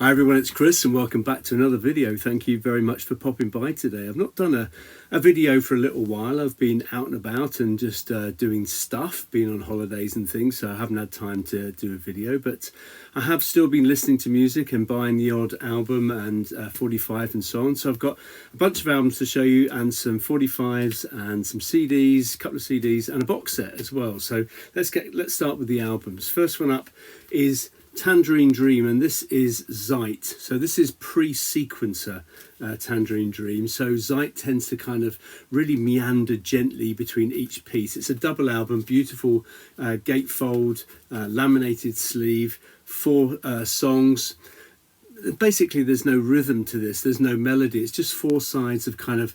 Hi everyone, it's Chris and welcome back to another video. Thank you very much for popping by today. I've not done a video for a little while. I've been out and about and just doing stuff, been on holidays and things, so I haven't had time to do a video, but I have still been listening to music and buying the odd album and 45 and so on. So I've got a bunch of albums to show you and some 45s and some CDs, a couple of CDs and a box set as well. So let's start with the albums. First one up is Tangerine Dream, and this is Zeit. So this is pre-sequencer Tangerine Dream. So Zeit tends to kind of really meander gently between each piece. It's a double album, beautiful gatefold, laminated sleeve, 4 songs. Basically there's no rhythm to this, there's no melody, it's just 4 sides of kind of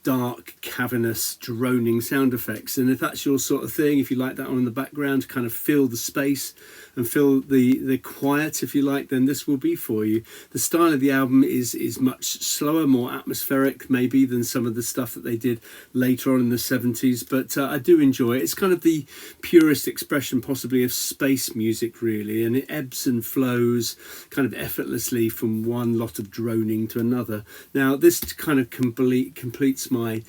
dark, cavernous, droning sound effects. And if that's your sort of thing, if you like that on in the background to kind of fill the space and fill the quiet, if you like, then this will be for you. The style of the album is much slower, more atmospheric maybe than some of the stuff that they did later on in the 70s, but I do enjoy it. It's kind of the purest expression possibly of space music, really, and it ebbs and flows kind of effortlessly from one lot of droning to another. Now this kind of completes my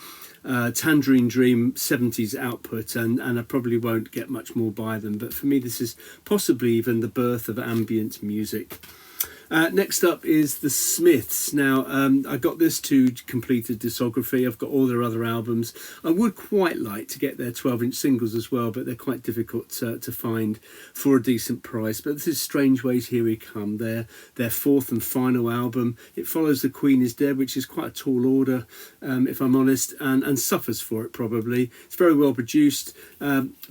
Tangerine Dream 70s output, and I probably won't get much more by them, but for me this is possibly even the birth of ambient music. Next up is the Smiths. Now I got this to complete a discography. I've got all their other albums. I would quite like to get their 12-inch singles as well, but they're quite difficult to find for a decent price. But this is Strange Ways Here We Come, their 4th and final album. It follows The Queen Is Dead, which is quite a tall order, if I'm honest, and suffers for it probably. It's very well produced,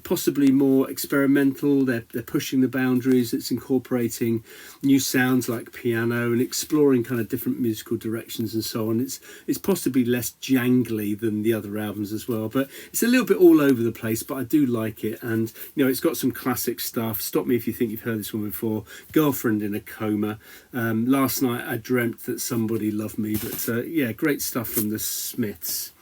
possibly more experimental. They're pushing the boundaries. It's incorporating new sounds like piano and exploring kind of different musical directions and so on. It's possibly less jangly than the other albums as well, but it's a little bit all over the place, but I do like it. And you know, it's got some classic stuff. Stop me if you think you've heard this one before. Girlfriend in a Coma, Last Night I Dreamt That Somebody Loved Me. But yeah, great stuff from the Smiths.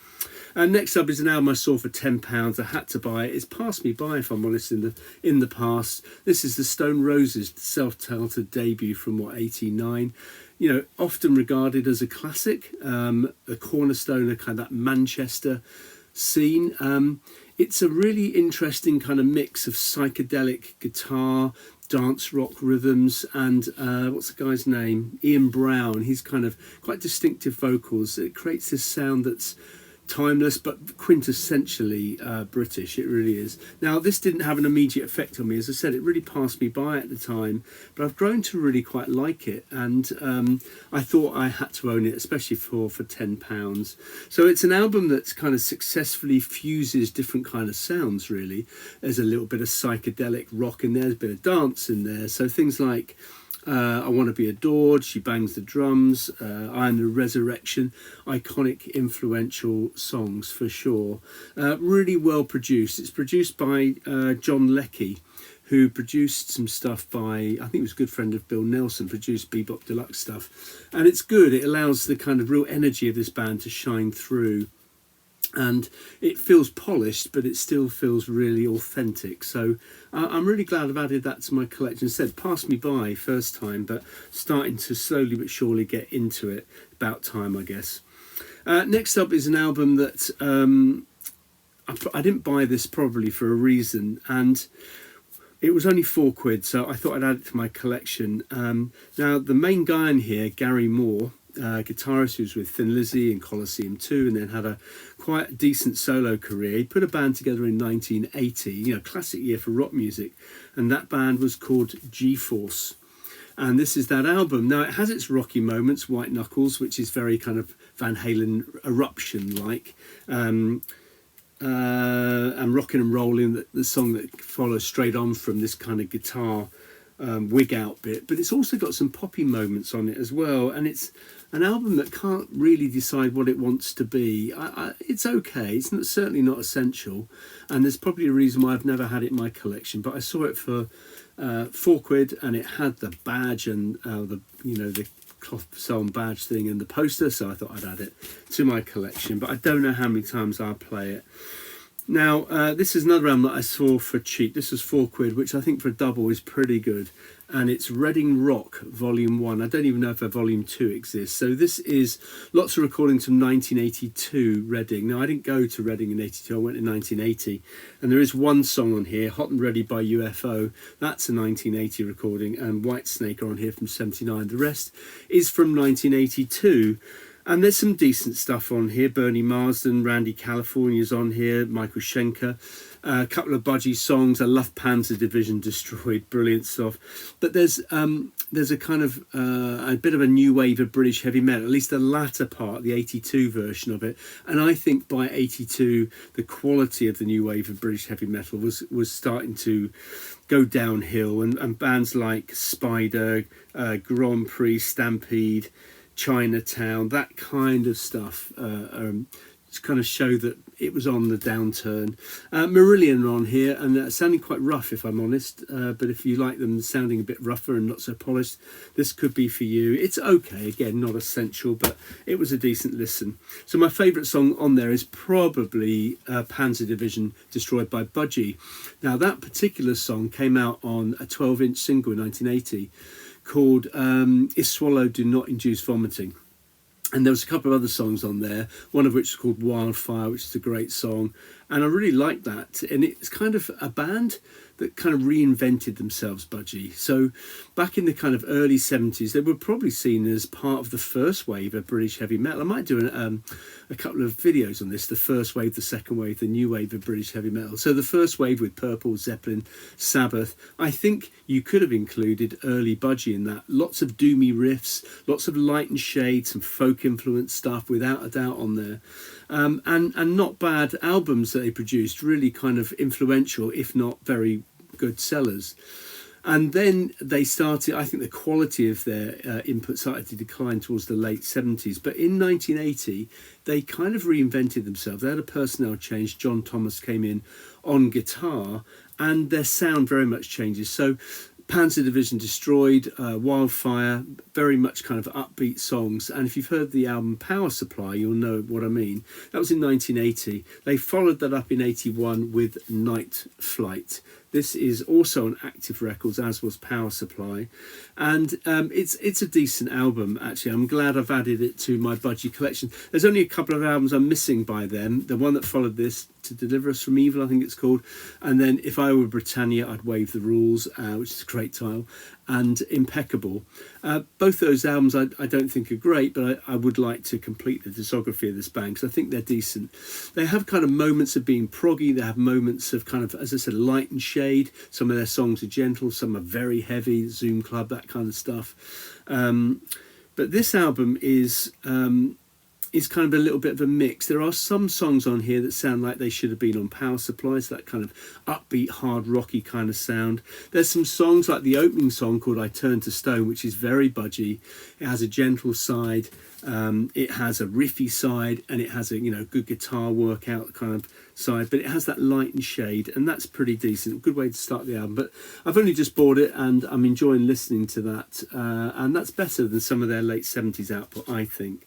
And next up is an album I saw for £10. I had to buy it. It's passed me by, if I'm honest, in the past. This is the Stone Roses self-titled debut from 89. You know, often regarded as a classic, a cornerstone of kind of that Manchester scene. It's a really interesting kind of mix of psychedelic guitar, dance rock rhythms, and what's the guy's name? Ian Brown. He's kind of quite distinctive vocals. It creates this sound that's timeless but quintessentially British. It really is. Now this didn't have an immediate effect on me. As I said, it really passed me by at the time, but I've grown to really quite like it, and I thought I had to own it, especially for £10. So it's an album that's kind of successfully fuses different kind of sounds, really. There's a little bit of psychedelic rock in there, there's a bit of dance in there, so things like I Want to Be Adored, She Bangs the Drums, I Am the Resurrection, iconic, influential songs for sure. Really well produced. It's produced by John Leckie, who produced some stuff by, I think he was a good friend of Bill Nelson, produced Bebop Deluxe stuff. And it's good. It allows the kind of real energy of this band to shine through. And it feels polished, but it still feels really authentic. So I'm really glad I've added that to my collection. As I said, passed me by first time, but starting to slowly but surely get into it. About time, I guess. Next up is an album that I didn't buy this probably for a reason, and it was only £4, so I thought I'd add it to my collection. Now the main guy in here, Gary Moore, guitarist who was with Thin Lizzy and Colosseum 2, and then had a quite decent solo career. He put a band together in 1980, you know, classic year for rock music, and that band was called G-Force. And this is that album. Now it has its rocky moments, White Knuckles, which is very kind of Van Halen Eruption-like, and Rockin' and Rollin', the song that follows straight on from this kind of guitar wig out bit, but it's also got some poppy moments on it as well, and it's an album that can't really decide what it wants to be. It's okay, it's certainly not essential, and there's probably a reason why I've never had it in my collection, but I saw it for £4 and it had the badge and the cloth sewn badge thing and the poster, so I thought I'd add it to my collection, but I don't know how many times I'll play it. Now, this is another album that I saw for cheap. This was £4, which I think for a double is pretty good. And it's Reading Rock Volume 1. I don't even know if a Volume 2 exists. So this is lots of recordings from 1982 Reading. Now, I didn't go to Reading in 82. I went in 1980. And there is one song on here, Hot and Ready by UFO. That's a 1980 recording. And Whitesnake are on here from 79. The rest is from 1982. And there's some decent stuff on here. Bernie Marsden, Randy California's on here, Michael Schenker. A couple of Budgie songs. I love Panzer Division Destroyed, brilliant stuff. But there's a kind of a bit of a new wave of British heavy metal, at least the latter part, the 82 version of it. And I think by 82, the quality of the new wave of British heavy metal was starting to go downhill. And bands like Spider, Grand Prix, Stampede, Chinatown, that kind of stuff to kind of show that it was on the downturn. Marillion are on here, and sounding quite rough if I'm honest, but if you like them sounding a bit rougher and not so polished, this could be for you. It's okay, again, not essential, but it was a decent listen. So my favourite song on there is probably Panzer Division Destroyed by Budgie. Now that particular song came out on a 12-inch single in 1980 called If Swallowed Do Not Induce Vomiting. And there was a couple of other songs on there, one of which is called Wildfire, which is a great song. And I really like that. And it's kind of a band that kind of reinvented themselves, Budgie. So back in the kind of early 70s, they were probably seen as part of the first wave of British heavy metal. I might do a couple of videos on this, the first wave, the second wave, the new wave of British heavy metal. So the first wave with Purple, Zeppelin, Sabbath, I think you could have included early Budgie in that. Lots of doomy riffs, lots of light and shade, some folk influence stuff without a doubt on there. And not bad albums that they produced, really kind of influential, if not very good sellers. And then they started, I think the quality of their input started to decline towards the late 70s. But in 1980, they kind of reinvented themselves. They had a personnel change. John Thomas came in on guitar, and their sound very much changes. So Panzer Division Destroyed, Wildfire, very much kind of upbeat songs. And if you've heard the album Power Supply, you'll know what I mean. That was in 1980. They followed that up in 81 with Night Flight. This is also on Active Records, as was Power Supply. And it's a decent album, actually. I'm glad I've added it to my Budgie collection. There's only a couple of albums I'm missing by them. The one that followed this, To Deliver Us From Evil, I think it's called. And then If I Were Britannia, I'd Waive the Rules, which is a great title. And Impeccable. Both those albums I don't think are great, but I would like to complete the discography of this band because I think they're decent. They have kind of moments of being proggy. They have moments of kind of, as I said, light and shade. Some of their songs are gentle, some are very heavy, Zoom Club, that kind of stuff. But this album is kind of a little bit of a mix. There are some songs on here that sound like they should have been on Power Supply, so that kind of upbeat, hard, rocky kind of sound. There's some songs like the opening song called I Turn to Stone, which is very Budgie. It has a gentle side, it has a riffy side, and it has a good guitar workout kind of side, but it has that light and shade, and that's pretty decent. Good way to start the album. But I've only just bought it, and I'm enjoying listening to that, and that's better than some of their late 70s output, I think.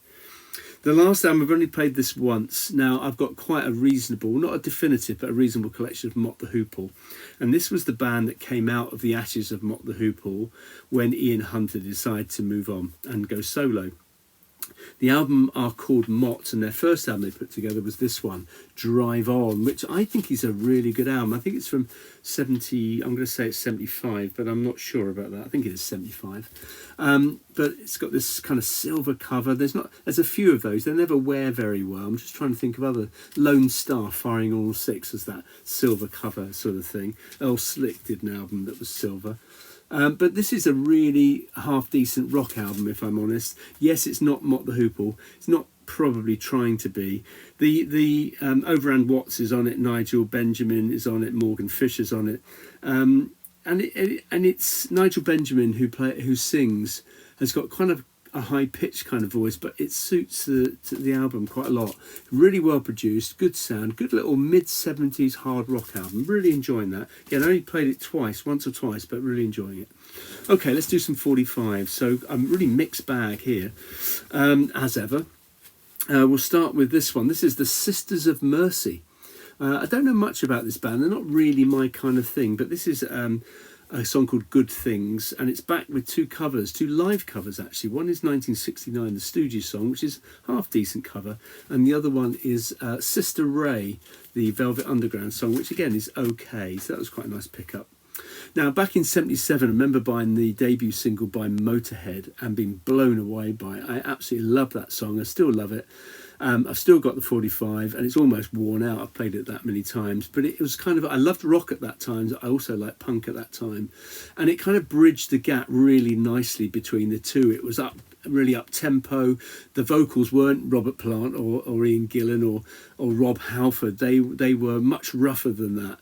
The last album, I've only played this once. Now, I've got quite a reasonable, not a definitive, but a reasonable collection of Mott the Hoople. And this was the band that came out of the ashes of Mott the Hoople when Ian Hunter decided to move on and go solo. The album are called Mott, and their first album they put together was this one, Drive On, which I think is a really good album. I think it's from 70, I'm going to say it's 75, but I'm not sure about that. I think it is 75. But it's got this kind of silver cover. There's a few of those. They never wear very well. I'm just trying to think of other. Lone Star Firing All Six as that silver cover sort of thing. Earl Slick did an album that was silver. But this is a really half-decent rock album, if I'm honest. Yes, it's not Mott the Hoople. It's not probably trying to be. The Overland Watts is on it. Nigel Benjamin is on it. Morgan Fisher's on it. And it's Nigel Benjamin who sings, has got kind of a high-pitched kind of voice, but it suits the album quite a lot. Really well produced, good sound, good little mid-70s hard rock album. Really enjoying that. Yeah, I only played it once or twice, but really enjoying it. Okay, let's do some 45. So I'm really mixed bag here, as ever. We'll start with this one. This is the Sisters of Mercy. I don't know much about this band. They're not really my kind of thing, but this is a song called Good Things, and it's back with two live covers actually. One is 1969, the Stooges song, which is half decent cover, and the other one is Sister Ray, the Velvet Underground song, which again is okay. So that was quite a nice pickup. Now, back in 77, I remember buying the debut single by Motorhead and being blown away by it. I absolutely love that song. I still love it. I've still got the 45 and it's almost worn out. I've played it that many times, but it was kind of, I loved rock at that time. I also liked punk at that time. And it kind of bridged the gap really nicely between the two. It was really up tempo. The vocals weren't Robert Plant or Ian Gillan or Rob Halford. They were much rougher than that.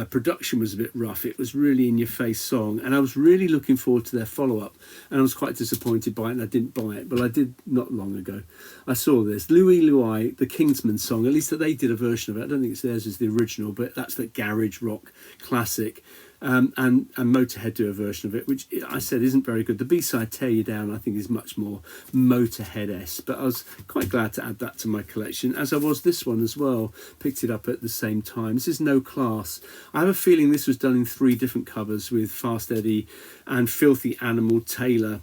Production was a bit rough. It was really in your face song, and I was really looking forward to their follow-up, and I was quite disappointed by it, and I didn't buy it, but I did not long ago. I saw this Louie Louie, the Kingsmen song, at least that they did a version of it. I don't think it's theirs as the original, but that's the garage rock classic. And Motorhead do a version of it, which I said isn't very good. The B-side, Tear You Down, I think is much more Motorhead-esque, but I was quite glad to add that to my collection, as I was this one as well. Picked it up at the same time. This is No Class. I have a feeling this was done in 3 different covers with Fast Eddie and Filthy Animal Taylor.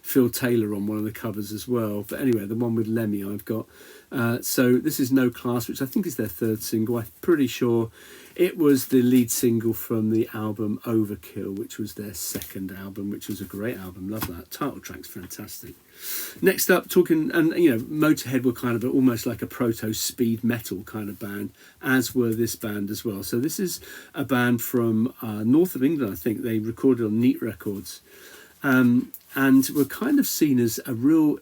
Phil Taylor on one of the covers as well. But anyway, the one with Lemmy I've got. So this is No Class, which I think is their 3rd single. I'm pretty sure it was the lead single from the album Overkill, which was their 2nd album, which was a great album. Love that. Title track's fantastic. Next up, talking, and Motorhead were kind of almost like a proto speed metal kind of band, as were this band as well. So this is a band from north of England, I think. They recorded on Neat Records. And were kind of seen as a real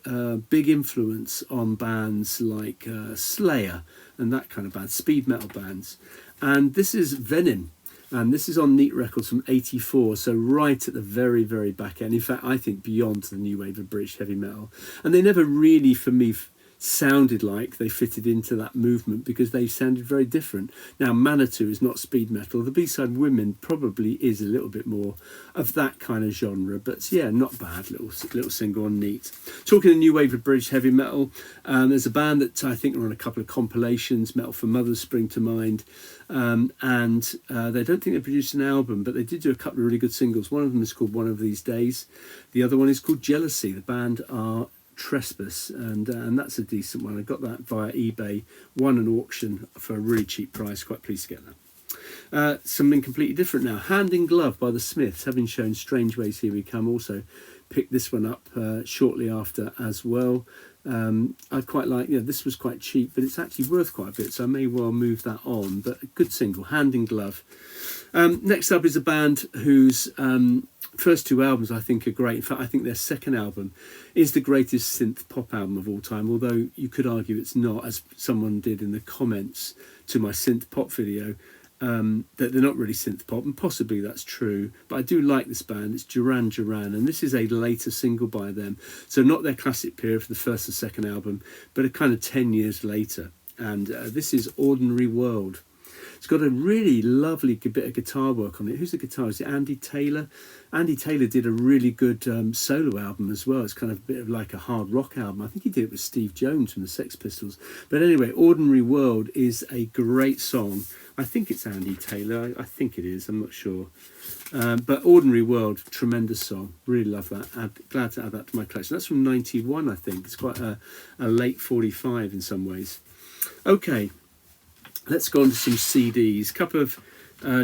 big influence on bands like Slayer and that kind of band, speed metal bands. And this is Venom, and this is on Neat Records from '84, so right at the very, very back end. In fact, I think beyond the new wave of British heavy metal. And they never really, for me, sounded like they fitted into that movement because they sounded very different. Now, Manitou is not speed metal. The B-side Women probably is a little bit more of that kind of genre, but yeah, not bad. Little single on Neat. Talking the new wave of British heavy metal, there's a band that I think are on a couple of compilations. Metal for Mothers spring to mind, and they don't think they produced an album, but they did do a couple of really good singles. One of them is called One of These Days. The other one is called Jealousy. The band are Trespass, and that's a decent one. I got that via eBay, won an auction for a really cheap price. Quite pleased to get that. Something completely different now. Hand in Glove by the Smiths, having shown Strange Ways Here We Come. Also picked this one up shortly after as well. I quite like, this was quite cheap, but it's actually worth quite a bit, so I may well move that on. But a good single, Hand in Glove. Next up is a band whose first 2 albums I think are great. In fact, I think their 2nd album is the greatest synth pop album of all time, although you could argue it's not, as someone did in the comments to my synth pop video, that they're not really synth pop, and possibly that's true, but I do like this band. It's Duran Duran, and this is a later single by them, so not their classic period for the 1st and 2nd album, but a kind of 10 years later, and this is Ordinary World. It's got a really lovely bit of guitar work on it. Who's the guitarist? Is it Andy Taylor? Andy Taylor did a really good solo album as well. It's kind of a bit of like a hard rock album. I think he did it with Steve Jones from the Sex Pistols. But anyway, Ordinary World is a great song. I think it's Andy Taylor. I think it is. I'm not sure. But Ordinary World, tremendous song. Really love that. Glad to add that to my collection. That's from '91, I think. It's quite a late 45 in some ways. Okay. Let's go on to some CDs. A couple of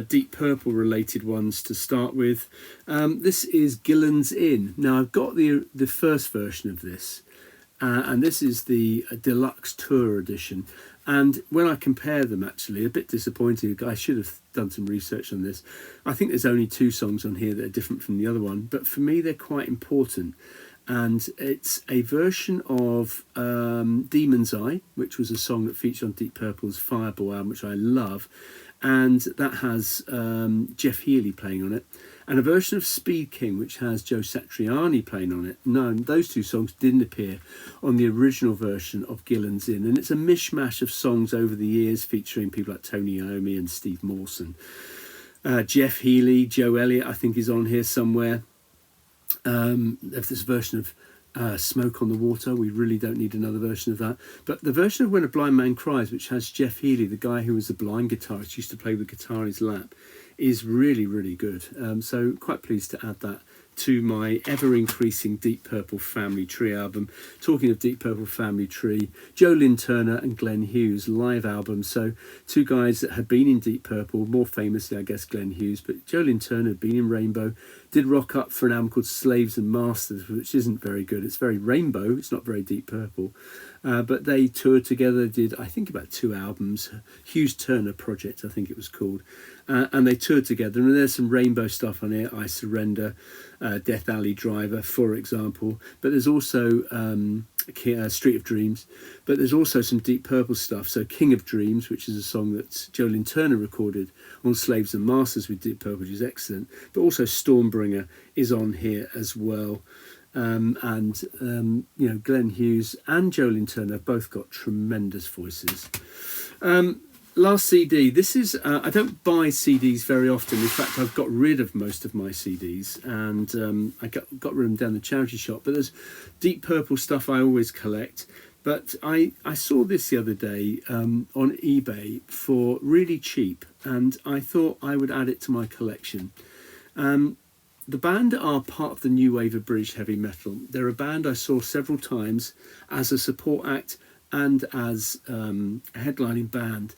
Deep Purple related ones to start with. This is Gillan's Inn. Now I've got the first version of this, and this is the deluxe tour edition. And when I compare them, actually, a bit disappointed. I should have done some research on this. I think there's only 2 songs on here that are different from the other one, but for me they're quite important. And it's a version of Demon's Eye, which was a song that featured on Deep Purple's Fireball album, which I love. And that has Jeff Healey playing on it. And a version of Speed King, which has Joe Satriani playing on it. No, those 2 songs didn't appear on the original version of Gillan's Inn. And it's a mishmash of songs over the years featuring people like Tony Iommi and Steve Mawson. Jeff Healey, Joe Elliott, I think, is on here somewhere. There's this version of Smoke on the Water. We really don't need another version of that. But the version of When a Blind Man Cries, which has Jeff Healey, the guy who was the blind guitarist, used to play the guitar in his lap, is really, really good. So quite pleased to add that to my ever-increasing Deep Purple family tree album. Talking of Deep Purple family tree, Joe Lynn Turner and Glenn Hughes live album. So two guys that had been in Deep Purple, more famously I guess Glenn Hughes, but Joe Lynn Turner had been in Rainbow, did rock up for an album called Slaves and Masters, which isn't very good. It's very Rainbow, it's not very Deep Purple. But they toured together, did I think about 2 albums, Hughes Turner Project I think it was called, and they toured together, and there's some Rainbow stuff on it, I Surrender, Death Alley Driver for example, but there's also Street of Dreams, but there's also some Deep Purple stuff. So King of Dreams, which is a song that Joe Lynn Turner recorded on Slaves and Masters with Deep Purple, which is excellent, but also Stormbringer is on here as well. You know, Glenn Hughes and Joe Lynn Turner have both got tremendous voices. Last CD. This is I don't buy CDs very often. In fact, I've got rid of most of my CDs, and I got rid of them down the charity shop. But there's Deep Purple stuff I always collect. But I saw this the other day on eBay for really cheap, and I thought I would add it to my collection. The band are part of the new wave of British heavy metal. They're a band I saw several times as a support act and as a headlining band.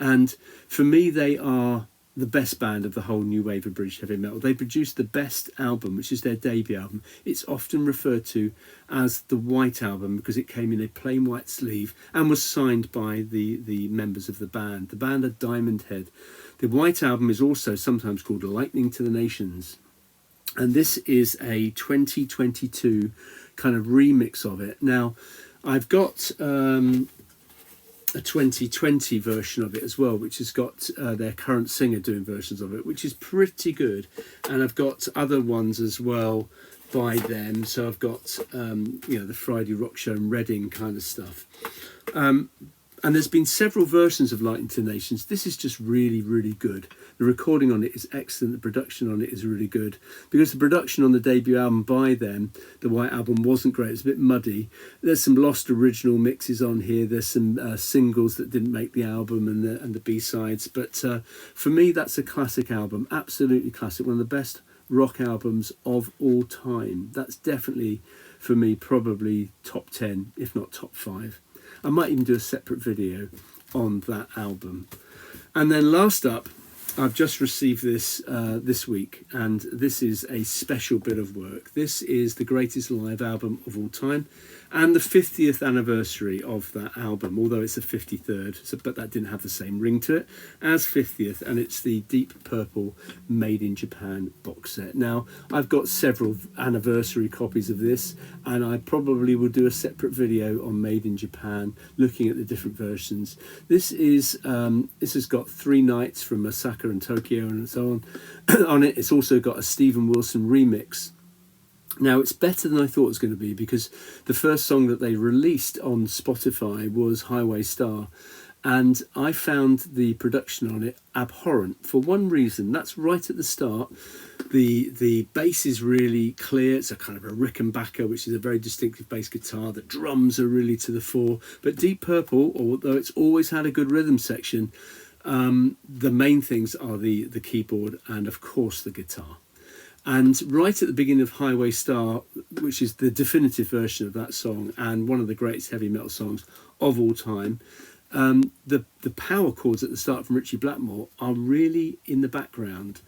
And for me, they are the best band of the whole new wave of British heavy metal. They produced the best album, which is their debut album. It's often referred to as the White Album because it came in a plain white sleeve and was signed by the members of the band. The band are Diamond Head. The White Album is also sometimes called Lightning to the Nations. And this is a 2022 kind of remix of it. Now, I've got a 2020 version of it as well, which has got their current singer doing versions of it, which is pretty good. And I've got other ones as well by them. So I've got, you know, the Friday Rock Show and Reading kind of stuff. And there's been several versions of Lightning to the Nations. This is just really, really good. The recording on it is excellent. The production on it is really good. Because the production on the debut album by them, the White Album, wasn't great. It's a bit muddy. There's some lost original mixes on here. There's some singles that didn't make the album and the B-sides. But for me, that's a classic album. Absolutely classic. One of the best rock albums of all time. That's definitely, for me, probably top 10, if not top 5. I might even do a separate video on that album. And then last up, I've just received this this week, and this is a special bit of work. This is the greatest live album of all time, and the 50th anniversary of that album, although it's the 53rd, but that didn't have the same ring to it as 50th, and it's the Deep Purple Made in Japan box set. Now, I've got several anniversary copies of this, and I probably will do a separate video on Made in Japan, looking at the different versions. This has got 3 Nights from Osaka and Tokyo and so on on it. It's also got a Stephen Wilson remix. Now, it's better than I thought it was going to be, because the first song that they released on Spotify was Highway Star, and I found the production on it abhorrent for one reason. That's right at the start. The bass is really clear. It's a kind of a Rickenbacker, which is a very distinctive bass guitar. The drums are really to the fore. But Deep Purple, although it's always had a good rhythm section, the main things are the keyboard and, of course, the guitar. And right at the beginning of Highway Star, which is the definitive version of that song and one of the greatest heavy metal songs of all time, the power chords at the start from Ritchie Blackmore are really in the background.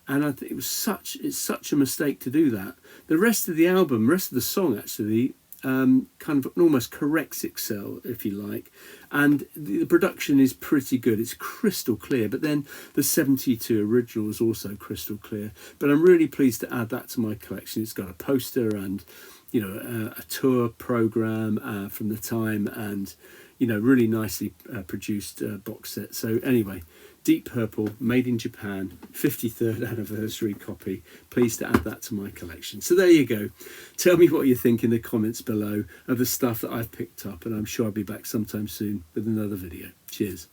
And I think it's such a mistake to do that. The rest of the album, the rest of the song actually, kind of almost corrects itself, if you like, and the production is pretty good. It's crystal clear, but then the 72 original is also crystal clear. But I'm really pleased to add that to my collection. It's got a poster and, you know, a tour program from the time, and, you know, really nicely produced box set. So anyway, Deep Purple, Made in Japan, 53rd anniversary copy. Pleased to add that to my collection. So there you go. Tell me what you think in the comments below of the stuff that I've picked up, and I'm sure I'll be back sometime soon with another video. Cheers.